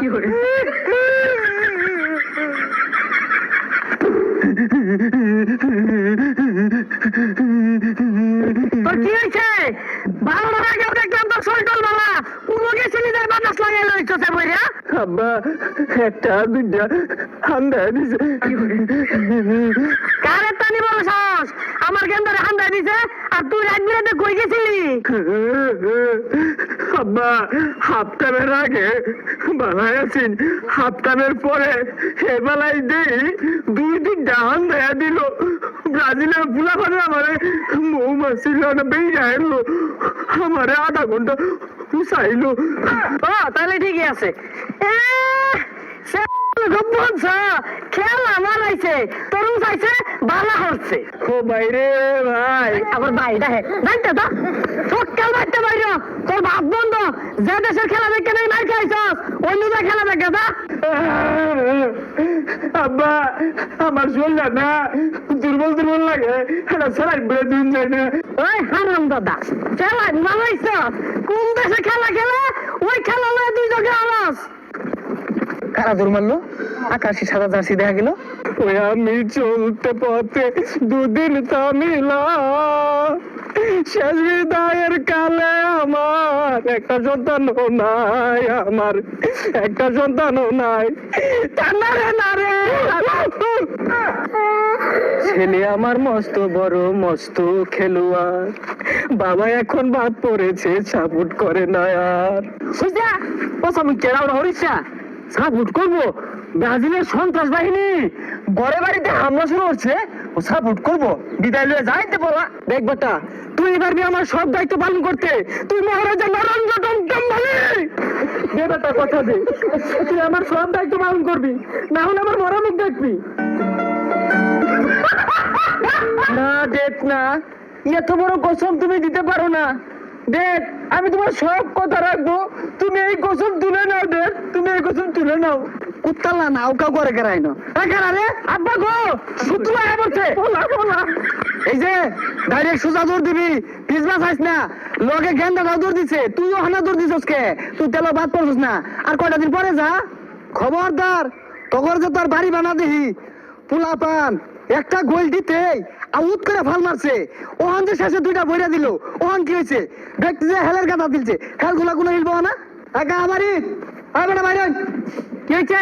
কি হয়েছে? ভালো আগেও দেখলাম তো শরীর বালা পুরো গেছিলি যে বাতাস লাগাই লইতেছে বইরা। আব্বা একটা দুইটা হান্দা দিছে। কারে টানি বড় সাহস? আমার গেন্দারে হান্দা দিছে আর তুই রাত বিরাতে কই গেছিলি? আব্বা হাফ টাইমের আগে বানাইছেন, হাফ টাইমের পরে এবেলায় দেই দুই তিনটা হান্দা দিল। ব্রাজিলের পুলা করে আমারে মৌমাছি বেরিয়ে আইলো, আমারে আধা ঘন্টা চাইলো। ও তাহলে ঠিকই আছে। খেলা মারাইছে তরুণ চাইছে বালা হচ্ছে। ও বাইরে ভাই, আবার বাইরে যাইতে তো সকাল বাইতে বাইরে তোর ভাত বন্ধ। যে দেশের খেলা দেখে নাই মার খাইছস অন্য যা খেলা দেখে যা। আব্বা আমার শরীরটা না দুর্বল দুর্বল লাগে, এটা সারাই বেড়ে দিন যায় না। ওই হারাম দাদা খেলা মারাইছ কোন দেশে খেলা খেলে ওই খেলা লয়ে তুই তো গেলাস। কারা দৌড় মারলো? আকাশি সাদা জার্সি দেখা গেল। ওই আমি চলতে পথে দুদিন থামিলা, শেষ বিদায়ের কালে আমার একটা সন্তানও নাই, আমার একটা সন্তানও নাই। নারে নারে ছেলে আমার মস্ত বড় মস্ত খেলোয়াড়, বাবা এখন বাদ পড়েছে সাপোর্ট করে না আর। বুঝলা ও আমি কেরাও হরিসা সাপোর্ট করবো? ব্রাজিলের সন্ত্রাস বাহিনী ঘরে বাড়িতে হামলা শুরু হচ্ছে, ও সাপোর্ট করবো? বিদায় লয়ে যাইতে বলা। দেখ বেটা তুই পারবি আমার সব দায়িত্ব পালন করতে। তুই মহারাজা নরেন্দ্র টমটমবালি দে বেটা কথা দে, তুই আমার সব দায়িত্ব পালন করবি, না হলে আমার মরা মুখ দেখবি। না দেখ না, এত বড় কসম তুমি দিতে পারো না। দেখ আমি তোমার সব কথা রাখবো, তুমি এই কসম তুলে নাও। দেখ তুমি এই কসম তুলে নাও। কুত্তালা না ওকা করে কেরাইনো রে আব্বা গো সুতুলা বলছে বলা বলা। এই যে ডাইরেক্ট সোজা দৌড় দিবি, পিছবা চাইছ না। লগে গেন্দা দৌড় দিছে, তুইও হানা দৌড় দিছস কে? তুই তেল বাদ পড়ছিস না। আর কয়টা দিন পরে যা, খবরদার তখন যে তোর বাড়ি বানা দিহি পোলা পান একটা গোল দিতে আউট করে ভাল মারছে। ওহান যে শেষে দুইটা বইরা দিল, ওহান কি হয়েছে? ব্যক্তি যে হেলের গাদা দিলছে, হেলগুলা কোনো হিলবো না। একা আমারই বেটা বাইরে কি হয়েছে?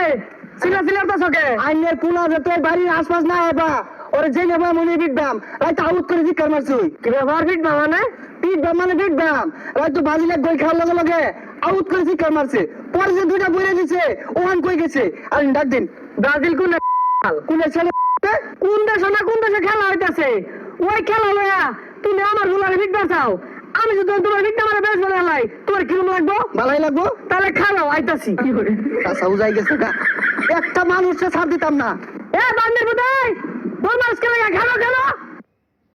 সিলা সিলার তো সকে আইনের পোলা যে তোর বাড়ির আশপাশ না এবা ওরে যে নেবা মনে বিটবাম রাইতে আউট করে জিকার মারছুই। কি ব্যাপার বিটবাম মানে? বিটবাম মানে বিটবাম রাইতে বাজিলে গোল খাওয়ার লগে লগে আউট করে জিকার মারছে। পরে যে দুইটা বইরা দিছে ওহান কই গেছে? আর ডাক দিন ব্রাজিল কোন ছেলে কোন দেশে না কোন দেশে খেলা হইতাছে ওই খেলা লয়া তুমি আমার গুলারে বিটবা চাও? আমি যদি তোমার বিটটা মারে বেশ বলে হালাই তোমার কিরম লাগবো? ভালাই লাগবো। তাহলে খালাও আইতাছি। কি করে আচ্ছা উজাই গেছে না, একটা মানুষকে ছাড় দিতাম না। এ বান্দির বুদাই তোর মানুষকে লাগা খেলো খেলো।